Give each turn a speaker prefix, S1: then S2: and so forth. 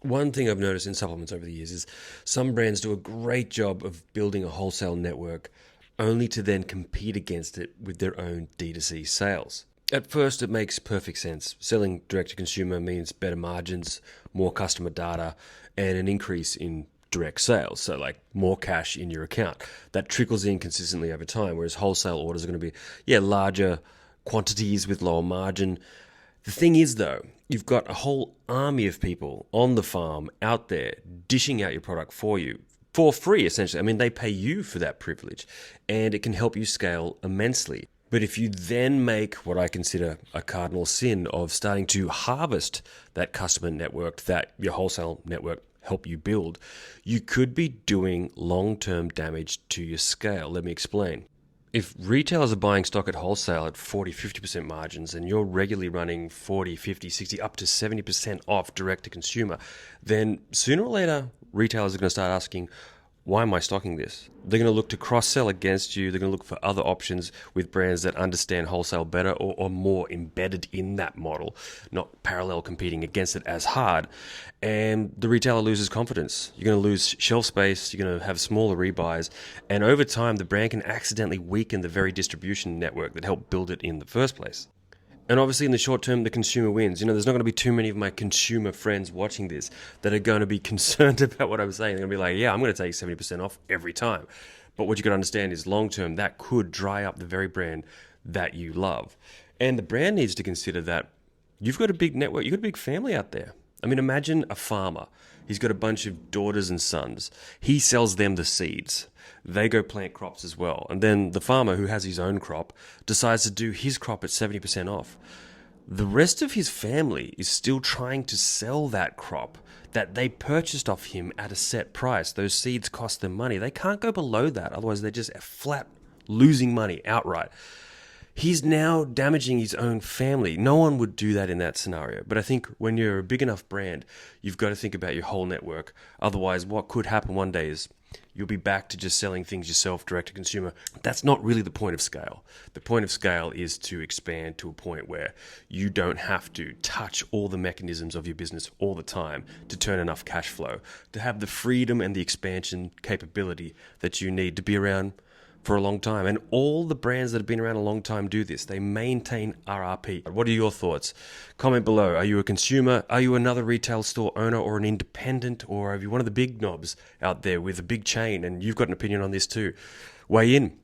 S1: One thing I've noticed in supplements over the years is some brands do a great job of building a wholesale network only to then compete against it with their own D2C sales. At first, it makes perfect sense. Selling direct to consumer means better margins, more customer data, and an increase in direct sales. So, like more cash in your account. That trickles in consistently over time, whereas wholesale orders are going to be, larger quantities with lower margin. The thing is, though, you've got a whole army of people on the farm out there dishing out your product for you for free, essentially. I mean, they pay you for that privilege, and it can help you scale immensely. But if you then make what I consider a cardinal sin of starting to harvest that customer network that your wholesale network help you build, you could be doing long-term damage to your scale. Let me explain. If retailers are buying stock at wholesale at 40, 50% margins and you're regularly running 40, 50, 60, up to 70% off direct to consumer, then sooner or later, retailers are going to start asking, why am I stocking this? They're going to look to cross-sell against you. They're going to look for other options with brands that understand wholesale better or more embedded in that model, not parallel competing against it as hard. And the retailer loses confidence. You're going to lose shelf space. You're going to have smaller rebuys. And over time, the brand can accidentally weaken the very distribution network that helped build it in the first place. And obviously, in the short term, the consumer wins. There's not going to be too many of my consumer friends watching this that are going to be concerned about what I'm saying. They're going to be like, yeah, I'm going to take 70% off every time. But what you got to understand is long term, that could dry up the very brand that you love. And the brand needs to consider that you've got a big network, you've got a big family out there. I mean, imagine a farmer. He's got a bunch of daughters and sons. He sells them the seeds. They go plant crops as well. And then the farmer who has his own crop decides to do his crop at 70% off. The rest of his family is still trying to sell that crop that they purchased off him at a set price. Those seeds cost them money. They can't go below that. Otherwise, they're just flat losing money outright. He's now damaging his own family. No one would do that in that scenario. But I think when you're a big enough brand, you've got to think about your whole network. Otherwise, what could happen one day is you'll be back to just selling things yourself direct to consumer. That's not really the point of scale. The point of scale is to expand to a point where you don't have to touch all the mechanisms of your business all the time to turn enough cash flow, to have the freedom and the expansion capability that you need to be around for a long time. And all the brands that have been around a long time do this. They maintain RRP. What are your thoughts? Comment below. Are you a consumer? Are you another retail store owner or an independent? Or are you one of the big knobs out there with a big chain and you've got an opinion on this too? Weigh in.